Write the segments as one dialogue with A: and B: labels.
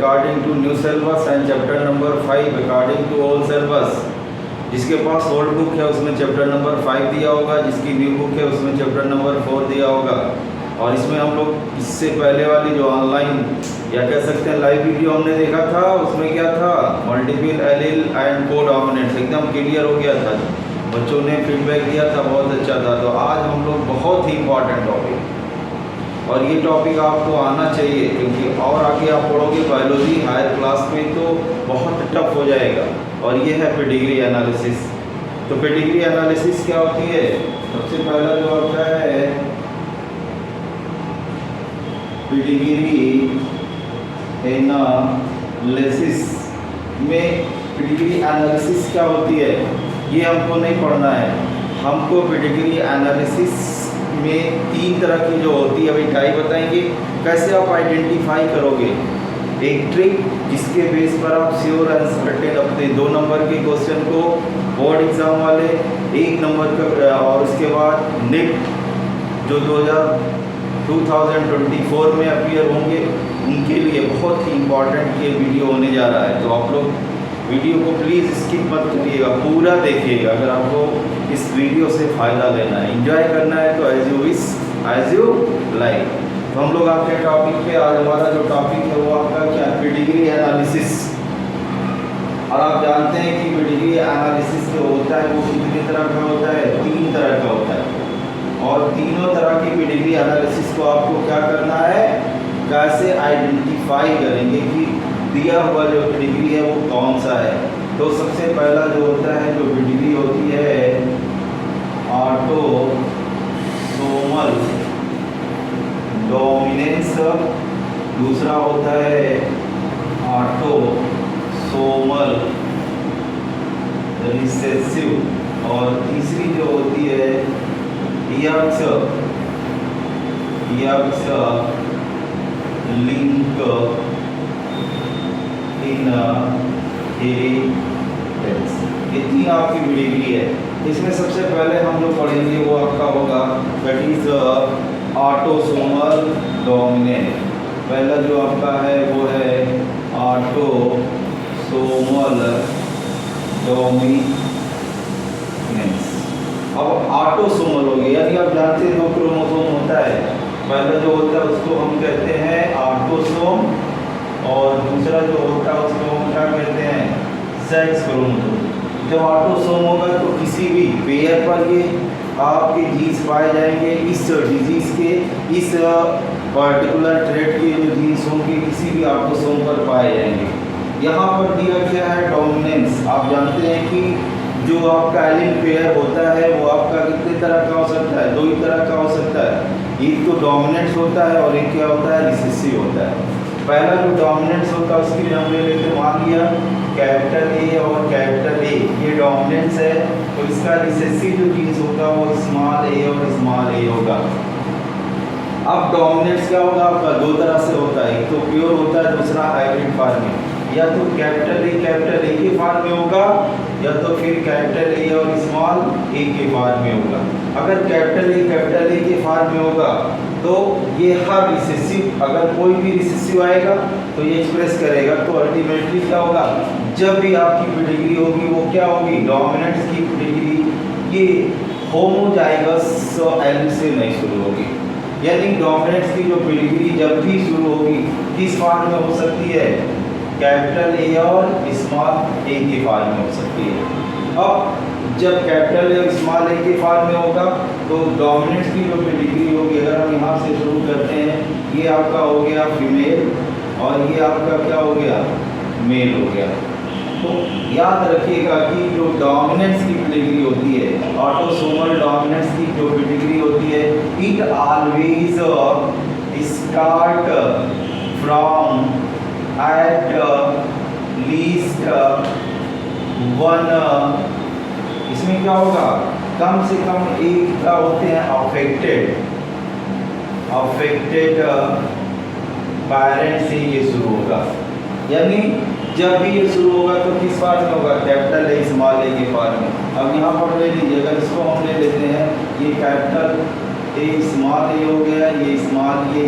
A: According to new syllabus and chapter number 5 according to old syllabus. जिसके पास old book है उसमें chapter number 5 दिया होगा, जिसकी न्यू बुक है उसमें चैप्टर नंबर 4 दिया होगा। और इसमें हम लोग इससे पहले वाली जो ऑनलाइन या कह सकते हैं लाइव वीडियो हमने देखा था, उसमें क्या था, मल्टीपल एलील एंड कोडॉमिनेंट्स एकदम क्लियर हो गया था, बच्चों ने फीडबैक दिया था, बहुत अच्छा था। तो आज हम लोग बहुत ही इंपॉर्टेंट टॉपिक, और ये टॉपिक आपको आना चाहिए, क्योंकि और आगे आप पढ़ोगे बायोलॉजी हायर क्लास में तो बहुत टफ हो जाएगा। और ये है पेडिग्री एनालिसिस। तो पेडिग्री एनालिसिस क्या होती है? सबसे पहला जो होता है पेडिग्री एनालिसिस में, पेडिग्री एनालिसिस क्या होती है ये हमको नहीं पढ़ना है। हमको पेडिग्री एनालिसिस में 3 तरह की जो होती है, अभी टाइप बताएंगे कैसे आप आइडेंटिफाई करोगे। एक ट्रिक जिसके बेस पर आप श्योर एंड सर्टेन अपने 2 नंबर के क्वेश्चन को बोर्ड एग्जाम वाले 1 नंबर का, और उसके बाद नेट जो 2024 में अपीयर होंगे उनके लिए बहुत ही इम्पॉर्टेंट ये वीडियो होने जा रहा है। तो आप लोग वीडियो को प्लीज़ स्किप मत करिएगा, पूरा देखिएगा। अगर आपको इस वीडियो से फ़ायदा लेना है, एंजॉय करना है, तो as you wish as you like. तो हम लोग आपके टॉपिक पे, आज हमारा जो टॉपिक है वो आपका क्या है, पेडिग्री एनालिसिस। और आप जानते हैं कि पेडिग्री एनालिसिस जो होता है वो कितने तरह का होता है? 3 तरह का होता है। और तीनों तरह की पेडिग्री एनालिसिस को आपको क्या करना है, कैसे आइडेंटिफाई करेंगे कि दिया हुआ जो पेडिग्री है वो कौन सा है। तो सबसे पहला जो होता है, जो पेडिग्री होती है ऑटोसोमल डोमिनेंस, दूसरा होता है ऑटोसोमल रिसेसिव, और तीसरी जो होती है यक्स लिंक इनहेरिटेंस। ये 3 आपकी पेडिग्री है। इसमें सबसे पहले हम जो पढ़ेंगे वो आपका होगा दैट इज ऑटोसोमल डोमिनेंट। पहला जो आपका है वो है ऑटोसोमल डोमिनेंस। अब ऑटोसोमल हो गया, यानी आप जानते हैं 2 क्रोमोसोम होता है। पहला जो होता है उसको हम कहते हैं ऑटोसोम, और दूसरा जो होता है उसको हम क्या कहते हैं, सेक्स क्रोमोसोम। जब ऑटोसोम होगा तो किसी भी पेयर पर ये आपके जीन्स पाए जाएंगे, इस डिजीज़ के, इस पर्टिकुलर ट्रेट के जो जीन्स होंगे किसी भी ऑटोसोम पर पाए जाएंगे। यहाँ पर दिया गया है डोमिनेंस। आप जानते हैं कि जो आपका एलील पेयर होता है वो आपका कितने तरह का हो सकता है? 2 ही तरह का हो सकता है। एक तो डोमिनेंस होता है और एक क्या होता है, रिसेसिव होता है। पहला जो डोमिनेंस होता है उसकी हम ले लेते, मान लिया कैपिटल ए और कैपिटल ए, ये डोमिनेंस है। तो इसका रिसेसिव जो जीन्स होगा वो स्मॉल ए और स्मॉल ए होगा। अब डोमिनेंस क्या होगा आपका? 2 तरह से होता है, एक तो प्योर होता है, दूसरा हाइब्रिड फॉर्म में। या तो कैपिटल ए के फॉर्म में होगा, या तो फिर कैपिटल ए और स्मॉल ए के फॉर्म में होगा। अगर कैपिटल ए के फॉर्म में होगा तो ये हर रिसेसिव, अगर कोई भी रिसेसिव आएगा तो ये एक्सप्रेस करेगा। तो अल्टीमेटली क्या होगा, जब भी आपकी पेडिग्री होगी वो क्या होगी, डोमिनेंट्स की पेडिग्री ये होमोजाइगस एलील से नहीं शुरू होगी। यानी डोमिनेंट्स की जो पेडिग्री जब भी शुरू होगी किस फॉर्म में हो सकती है, कैपिटल ए और स्मॉल ए के फॉर्म में हो सकती है। अब जब कैपिटल ए और स्मॉल ए के फॉर्म में होगा तो डोमिनेंट्स की जो पेडिग्री होगी, अगर हम यहाँ से शुरू करते हैं, ये आपका हो गया फीमेल और ये आपका क्या हो गया, मेल हो गया। तो याद रखिएगा कि जो डोमिनेंस की पेडिग्री होती है, ऑटोसोमल डोमिनेंस की जो पेडिग्री होती है, it always start from at least 1, इसमें क्या होगा, कम से कम एक क्या होते हैं अफेक्टेड पेरेंट से ये शुरू होगा। यानी जब भी ये शुरू होगा तो किस फॉर्म में होगा, कैपिटल ए स्मॉल ए के फॉर्म में। अब यहाँ पर ले लीजिए, अगर इसको हम ले लेते हैं, ये कैपिटल ए स्मॉल ए हो गया, ये स्मॉल ए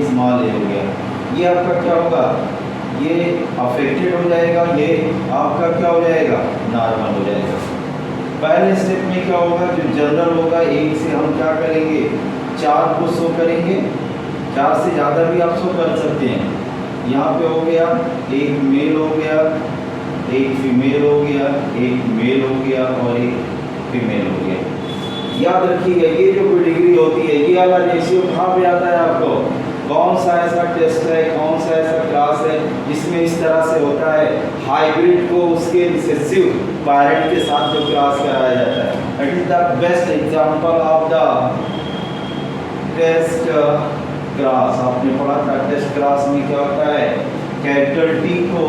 A: हो गया, ये आपका क्या होगा ये अफेक्टेड हो जाएगा, ये आपका क्या हो जाएगा, नॉर्मल हो जाएगा। पहले स्टेप में क्या होगा, जो जनरल होगा 1 से हम क्या करेंगे 4 को शो करेंगे, 4 से ज़्यादा भी आप शो कर सकते हैं। यहाँ पे हो गया एक मेल हो गया, एक फीमेल हो गया, एक मेल हो गया और एक फीमेल हो गया। याद रखिएगा ये जो डिग्री होती है ये वाला रेशियो कहाँ पे आता है आपको, कौन सा ऐसा टेस्ट है, कौन सा ऐसा क्लास है जिसमें इस तरह से होता है, हाइब्रिड को उसके रिसेसिव पेरेंट के साथ जो क्लास कराया जाता है। It is the best example of the test class. आपने पढ़ा था टेस्ट क्लास में क्या होता है, कैपिटल टी को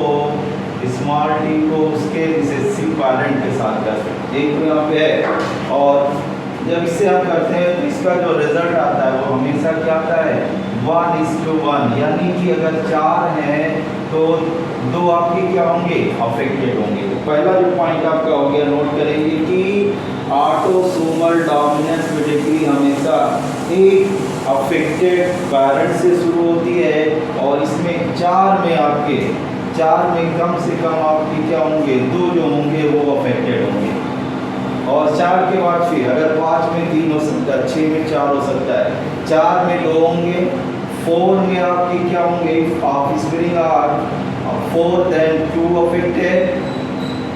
A: स्मॉल टी को उसके रिसेसिव पेरेंट के साथ करते हैं, एक यहाँ पे है। और जब इससे हम करते हैं तो इसका जो रिजल्ट आता है वो हमेशा क्या आता है 1:1, यानी कि अगर 4 हैं तो 2 आपके क्या होंगे, अफेक्टेड होंगे। तो पहला जो पॉइंट आपका हो गया, नोट करेंगे कि ऑटोसोमल डोमिनेंस में डिग्री हमेशा एक अफेक्टेड पेरेंट से शुरू होती है और इसमें 4 में आपके 4 में कम से कम आपके क्या होंगे, 2 जो होंगे वो अफेक्टेड होंगे। और 4 के बाद फिर अगर 5 में 3 हो सकता है, 6 में 4 हो सकता है, 4 में 2 होंगे, 4 में आपके क्या होंगे, offspring are 4 then 2 affected,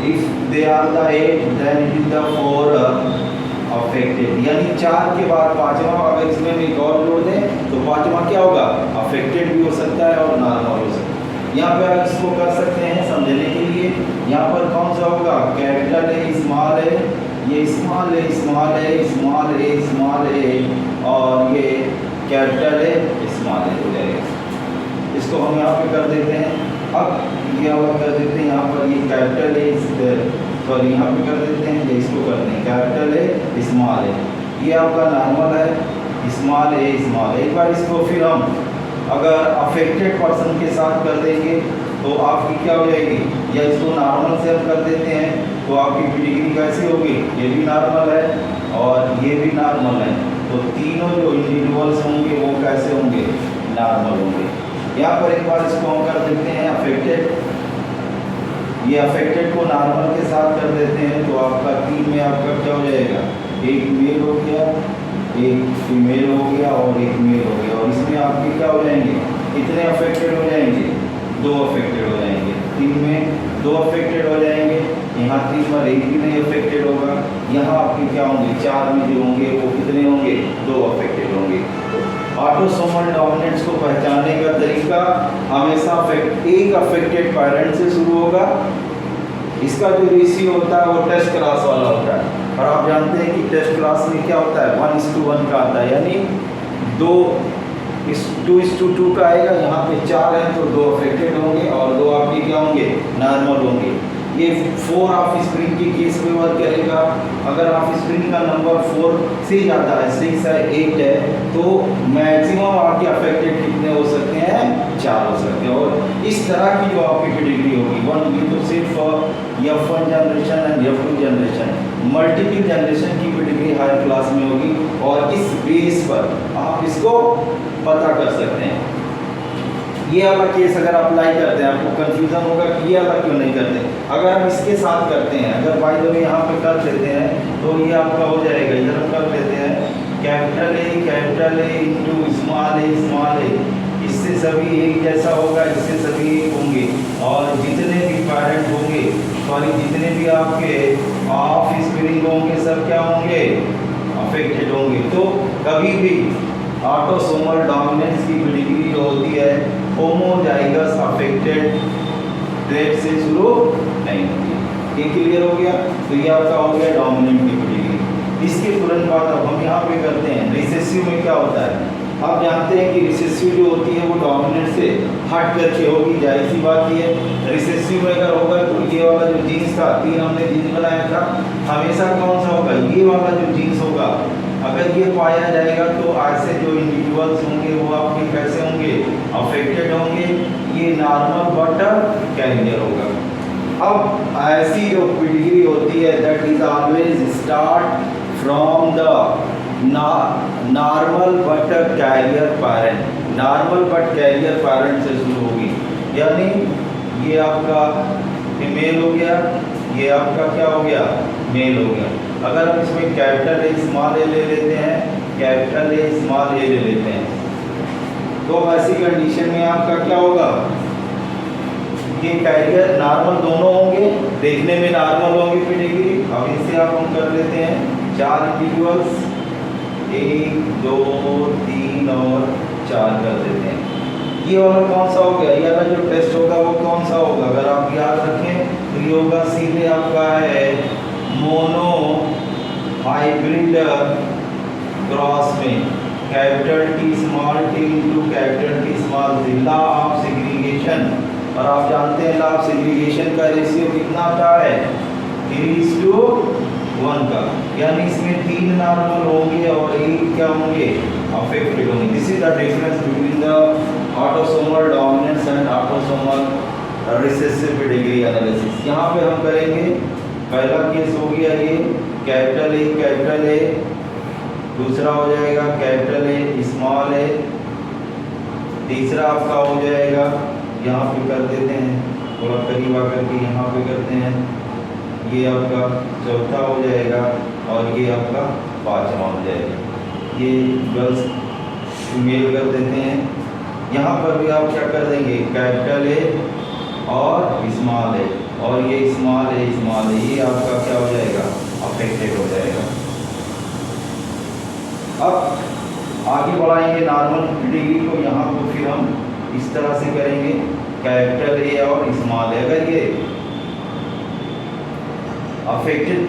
A: if they are the 8 then it is the 4 affected। यानी 4 के बाद 5वां अगर इसमें भी और जोड़ दें तो 5वां क्या होगा, अफेक्टेड भी हो सकता है और नॉर्मल हो सकता है। यहाँ पे आप इसको कर सकते हैं समझने के लिए, यहाँ पर कौन सा होगा, कैपिटल ए स्मॉल है, ये स्मॉल है स्मॉल है स्मॉल है स्मॉल है और ये कैपिटल है स्मॉल है हो जाएगा। इसको हम यहाँ पे कर देते हैं। अब ये और कर देते हैं यहाँ पर, ये कैपिटल है सॉरी यहाँ पे कर देते हैं, ये इसको करते हैं कैपिटल है स्मॉल है, ये आपका नॉर्मल है स्मॉल है स्मॉल है। एक बार इसको फिर हम अगर अफेक्टेड पर्सन के साथ कर देंगे तो आपकी क्या हो जाएगी, या इसको नॉर्मल से हम कर देते हैं तो आपकी डिग्री कैसी होगी, ये भी नॉर्मल है और ये भी नॉर्मल है। तो तीनों जो इंडिविजुअल्स होंगे वो कैसे होंगे, नॉर्मल होंगे। यहाँ पर एक बार इसको हम कर देते हैं अफेक्टेड, ये अफेक्टेड को नॉर्मल के साथ कर देते हैं तो आपका 3 में आपका क्या हो जाएगा, एक मेल हो गया, एक फीमेल हो गया और एक मेल हो गया। और इसमें आपके क्या हो जाएंगे, कितने अफेक्टेड हो जाएंगे, 2 अफेक्टेड हो जाएंगे। 3 में 2 अफेक्टेड हो जाएंगे, यहाँ 3 पर एक भी नहीं अफेक्टेड होगा। यहाँ आपके क्या होंगे, 4 में जो होंगे वो कितने होंगे, 2 अफेक्टेड होंगे। ऑटोसोमल डोमिनेंस को पहचानने का तरीका हमेशा एक अफेक्टेड पेरेंट से शुरू होगा। इसका जो रेशियो होता है वो टेस्ट क्लास वाला होता है और आप जानते हैं कि टेस्ट क्लास में क्या होता है 1:1 का आता है, यानी 2:2 का आएगा। यहाँ पे 4 हैं तो 2 अफेक्टेड होंगे और 2 आपके क्या होंगे, नॉर्मल होंगे। ये 4 ऑफस्प्रिंग के केस में वर्क करेगा। अगर ऑफस्प्रिंग का नंबर 4 से ज़्यादा है, 6 है 8 है, तो मैक्सिमम आपके अफेक्टेड कितने हो सकते हैं, 4 हो सकते हैं। और इस तरह की जो आपकी डिग्री होगी 1 ये तो सिर्फ F1 generation and F2 generation, multiple generation की भी डिग्री हायर क्लास में होगी और इस बेस पर आप इसको पता कर सकते हैं। ये वाला केस अगर अप्लाई करते हैं आपको कंफ्यूजन होगा कि ये वाला क्यों नहीं करते। अगर हम इसके साथ करते हैं, अगर बाय द वे यहाँ पे कर लेते हैं तो ये आपका हो जाएगा, इधर हम कर लेते हैं कैपिटल ए इंटू स्मॉल ए, इससे सभी एक जैसा होगा, इससे सभी एक होंगे और जितने भी पेरेंट होंगे सॉरी जितने भी आपके ऑफस्प्रिंग होंगे सब क्या होंगे, अफेक्टेड होंगे। तो कभी भी ऑटोसोमल डोमिनेंस की डिग्री जो होती है होमोजाइगस अफेक्टेड ट्रेट से शुरू नहीं होती है। ये क्लियर हो गया। तो ये आपका हो गया डोमिनेंट की डिग्री। इसके तुरंत बाद अब हम यहाँ पे करते हैं रिसेसिव में क्या होता है। आप जानते हैं कि रिसेसिव जो होती है वो डोमिनेंट से हट करके होगी, जाहिर सी बात ये है। रिसेसिव में अगर होगा तो ये वाला जो जीन्स था, 3 हमने जीन्स बनाया था, हमेशा कौन सा होगा, ये वाला जो जीन्स होगा अगर ये पाया जाएगा तो ऐसे जो इंडिविजुअल्स होंगे वो आपके कैसे होंगे, अफेक्टेड होंगे। ये नॉर्मल बट कैरियर होगा। अब ऐसी जो डिग्री होती है that is always start from the normal but carrier parent, normal but carrier parent से शुरू होगी। यानी ये आपका फीमेल हो गया, ये आपका क्या हो गया, मेल हो गया। अगर हम इसमें कैपिटल ए स्मॉल ए ले लेते हैं, कैपिटल ए स्मॉल ए ले लेते हैं, तो ऐसी कंडीशन में आपका क्या होगा, ये कैरियर नॉर्मल दोनों होंगे, देखने में नॉर्मल होंगे पेडिग्री। अब इनसे आप हम कर लेते हैं 4 इंडिविजुअल्स, 1 2 3 और 4 कर देते हैं। ये वाला कौन सा हो गया, ये वाला जो टेस्ट होगा वो कौन सा होगा, अगर आप याद रखें तो ये होगा सीधे आपका है मोनो हाइब्रिड क्रॉस में capital T small T into capital T small T, law of segregation. और आप जानते हैं लॉ ऑफ सेग्रीगेशन का रेशियो कितना आता है, 3:1 का, यानी इसमें 3 नॉर्मल होंगे और 1 क्या होंगे, अफेक्टेड होंगे। This is the difference between the autosomal dominance and autosomal recessive pedigree analysis. यहाँ पे हम करेंगे, पहला केस हो गया ये कैपिटल ए, दूसरा हो जाएगा कैपिटल ए स्मॉल ए, तीसरा आपका हो जाएगा, यहाँ पे कर देते हैं थोड़ा करीब आकर के यहाँ पे करते हैं, ये आपका चौथा हो जाएगा और ये आपका 5वां हो जाएगा। ये गर्ल्स फीमेल कर देते हैं। यहाँ पर भी आप क्या कर देंगे, कैपिटल ए और स्मॉल ए, और ये स्मॉल ए, ये आपका क्या हो जाएगा, अफेक्टेड हो जाएगा। अब आगे बढ़ाएंगे नॉर्मल पेडिग्री को, यहाँ को फिर हम इस तरह से करेंगे, कैपिटल ए और स्मॉल ए। अगर ये अफेक्टेड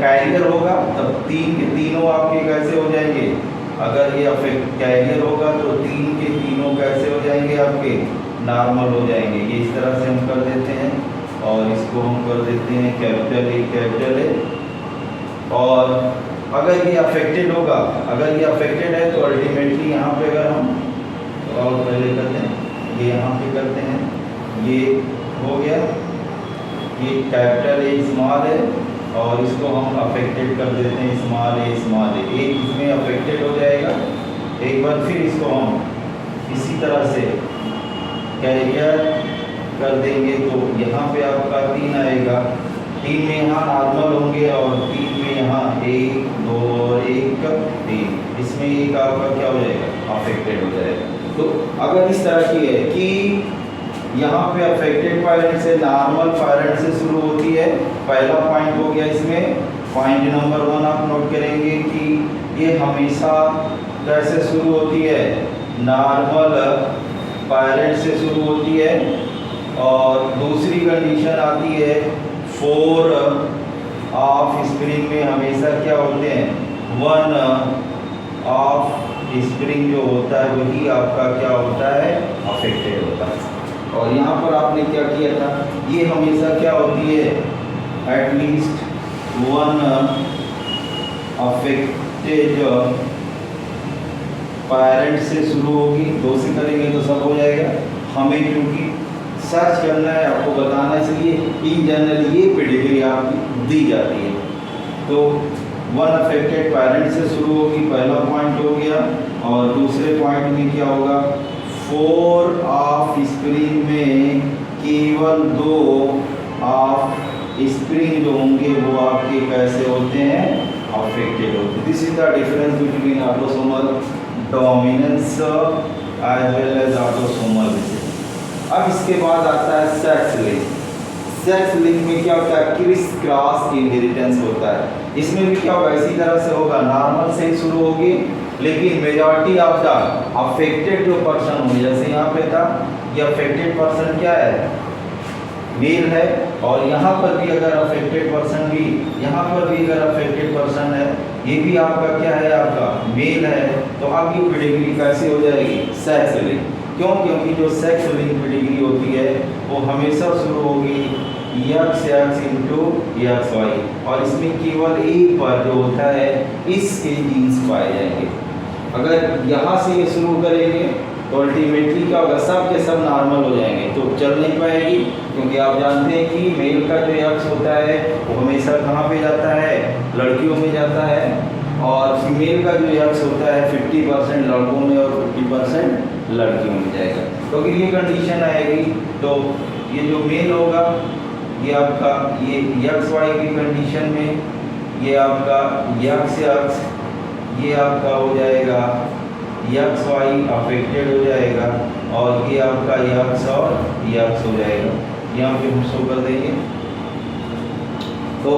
A: कैरियर होगा तब तीनों आपके कैसे हो जाएंगे, अगर ये अफेक्ट कैरियर होगा तो 3 के तीनों कैसे हो जाएंगे, आपके नॉर्मल हो जाएंगे। ये इस तरह से हम कर देते हैं और इसको हम कर देते हैं कैपिटल ए। और अगर ये अफेक्टेड होगा, अगर ये अफेक्टेड है तो अल्टीमेटली यहाँ पे अगर हम और पहले करते हैं, ये यहाँ पे करते हैं, ये हो गया, ये कैपिटल ए स्मॉल है और इसको हम अफेक्टेड कर देते हैं स्मॉल ए, एक इसमें अफेक्टेड हो जाएगा। एक बार फिर इसको हम इसी तरह से कैरियर कर देंगे तो यहाँ पे आपका 3 आएगा, 3 में यहाँ नॉर्मल होंगे और 3 में यहाँ 1 2 और 1 3, इसमें एक आपका क्या हो जाएगा, अफेक्टेड हो जाएगा। तो अगर इस तरह की है कि यहाँ पे अफेक्टेड पैरेंट से नॉर्मल पैरेंट से शुरू होती है, पहला पॉइंट हो गया इसमें। पॉइंट नंबर 1 आप नोट करेंगे कि ये हमेशा कैसे शुरू होती है, नॉर्मल पैरेंट से शुरू होती है। और दूसरी कंडीशन आती है 4 ऑफ स्प्रिंग में हमेशा क्या होते हैं, 1 ऑफ स्प्रिंग जो होता है वही आपका क्या होता है, अफेक्टेड होता है। और यहाँ पर आपने क्या किया था, ये हमेशा क्या होती है, एटलीस्ट 1 अफेक्टेड पेरेंट से शुरू होगी। 2 से करेंगे तो सब हो जाएगा। हमें क्योंकि सर्च करना है, आपको बताना है, इसलिए इन जनरल ये पेडिग्री आपकी दी जाती है। तो 1 अफेक्टेड पेरेंट से शुरू होगी, पहला पॉइंट हो गया। और दूसरे पॉइंट में क्या होगा, 4 ऑफ स्प्रिंग में केवल 2 ऑफ स्प्रिंग जो होंगे वो आपके कैसे होते हैं, अफेक्टेड होते हैं। This is the difference between autosomal dominance as well as autosomal recessive. अब इसके बाद आता है सेक्स लिंक। सेक्स लिंक में क्या होता है, क्रिस क्रॉस इनहेरिटेंस होता है। इसमें भी क्या होगा, इसी तरह से होगा, नॉर्मल से ही शुरू होगी, लेकिन मेजॉरिटी ऑफ द अफेक्टेड जो पर्सन होंगे, जैसे यहाँ पे था, ये अफेक्टेड पर्सन क्या है, मेल है। और यहाँ पर भी अगर अफेक्टेड पर्सन भी, यहाँ पर भी अगर अफेक्टेड पर्सन है, ये भी आपका क्या है, आपका मेल है। तो आपकी पेडिग्री कैसे हो जाएगी, सेक्स लिंक। क्यों, क्योंकि जो सेक्स लिंक पेडिग्री होती है वो हमेशा शुरू होगी XX इंटू XY, और इसमें केवल एक बार जो होता है इसके जीन्स पाए जाएंगे। अगर यहाँ से ये शुरू करेंगे तो अल्टीमेटली क्या होगा, सब के सब नॉर्मल हो जाएंगे, तो चल नहीं पाएगी। क्योंकि आप जानते हैं कि मेल का जो एक्स होता है वो हमेशा कहाँ पे जाता है, लड़कियों में जाता है, और फीमेल का जो एक्स होता है 50% लड़कों में और 50% लड़कियों में जाएगा। तो अगर ये कंडीशन आएगी तो ये जो मेल होगा ये आपका ये यक्स वाई की कंडीशन में, ये आपका यक्स यक्स, ये आपका हो जाएगा यक्स वाई अफेक्टेड हो जाएगा, और ये आपका यक्स और यक्स हो जाएगा। यहाँ पे हम शो कर देंगे। तो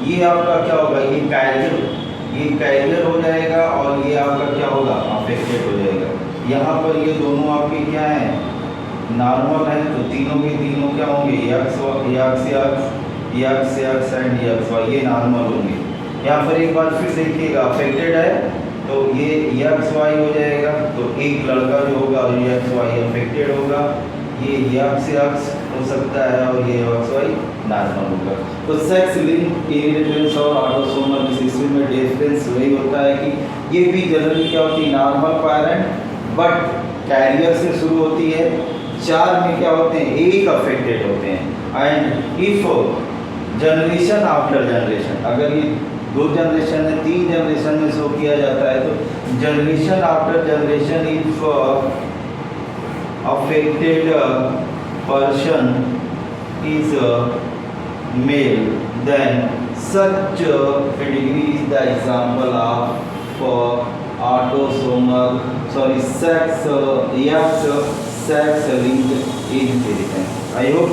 A: ये आपका क्या होगा, ये कैरियर हो जाएगा, और ये आपका क्या होगा, अफेक्टेड हो जाएगा। यहाँ पर ये दोनों आपके क्या हैं, नॉर्मल है, तो तीनों के तीनों क्या होंगे, X X X X X and X Y, ये नॉर्मल होंगे। यहाँ पर एक बार फिर देखिएगा, अफेक्टेड है तो ये यक्स वाई हो जाएगा, तो एक लड़का जो होगा यक्स वाई अफेक्टेड होगा, ये यक्स यक्स हो सकता है और ये यक्स वाई नॉर्मल होगा। तो सेक्स लिंक इनहेरिटेंस और ऑटोसोमल रिसेसिव में डिफरेंस वही होता है कि ये भी जनरली क्या होती है, नॉर्मल पेरेंट बट कैरियर से शुरू होती है। 4 में क्या होते हैं, एक अफेक्टेड होते हैं। And if generation after generation, अगर ये 2 जनरेशन में 3 जनरेशन में शो किया जाता है, तो generation after generation if affected person is male, then such pedigree is the example of autosomal sex linked inheritance। I hope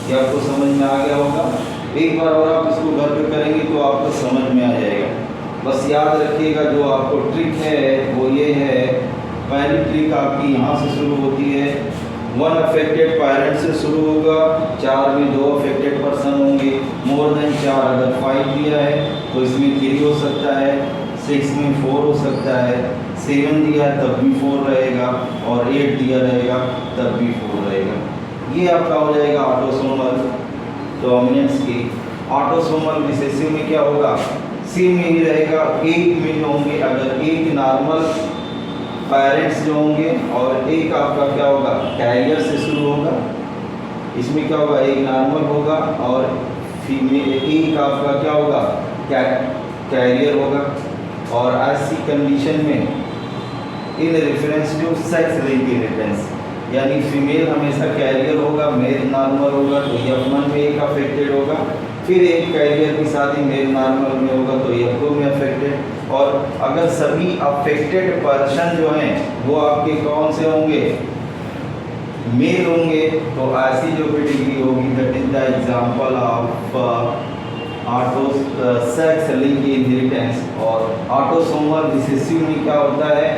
A: कि आपको समझ में आ गया होगा। एक बार और आप इसको घर पे करेंगे तो आपको समझ में आ जाएगा। बस याद रखिएगा जो आपको ट्रिक है वो ये है, पहली ट्रिक आपकी यहाँ से शुरू होती है, 1 अफेक्टेड पेरेंट से शुरू होगा, 4 में 2 अफेक्टेड पर्सन होंगे, मोर देन 4 अगर 5 दिया है तो इसमें 3 हो सकता है, 6 में 4 हो सकता है, 7 दिया है तब भी 4 रहेगा, और 8 दिया रहेगा तब भी 4 रहेगा। ये आपका हो जाएगा ऑटोसोमल डोमिनेंस की। ऑटोसोमल रिसेसिव में क्या होगा, सेम यही रहेगा, 1 में जो होंगे, अगर 1 नॉर्मल पेरेंट्स जो होंगे और एक आपका क्या होगा, कैरियर से शुरू होगा, इसमें क्या होगा, एक नॉर्मल होगा और फीमेल, एक आपका क्या होगा, कैरियर होगा। और ऐसी कंडीशन में in reference to sex link inheritance, यानी फीमेल हमेशा कैरियर होगा, मेल नॉर्मल होगा, तो F1 में एक अफेक्टेड होगा, फिर एक कैरियर की शादी मेल नॉर्मल में होगा तो F2 में अफेक्टेड। और अगर सभी अफेक्टेड पर्सन जो हैं वो आपके कौन से होंगे, मेल होंगे, तो ऐसी जो पेडिग्री होगी that is the example of sex link inheritance. और ऑटोसोमल रिसेसिव में क्या होता है,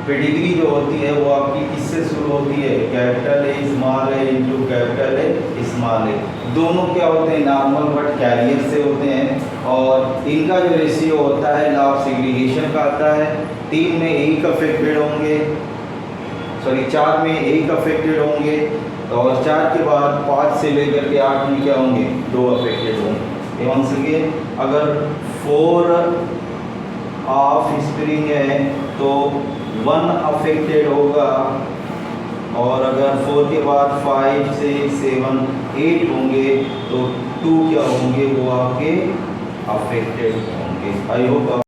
A: पेडिग्री जो होती है वो आपकी किससे शुरू होती है, capital A small A into capital A small A. दोनों क्या होते हैं, नॉर्मल बट कैरियर से होते हैं, और इनका जो रेशियो होता है लॉ ऑफ सेग्रीगेशन का आता है, 3 में एक अफेक्टेड होंगे, 4 में एक अफेक्टेड होंगे, और 4 के बाद 5 से लेकर के 8 में क्या होंगे, 2 अफेक्टेड होंगे। एवं से अगर 4 ऑफ स्प्रिंग है तो 1 अफेक्टेड होगा, और अगर 4 के बाद 5 6 7 8 होंगे तो 2 क्या होंगे, वो आपके अफेक्टेड होंगे। I hope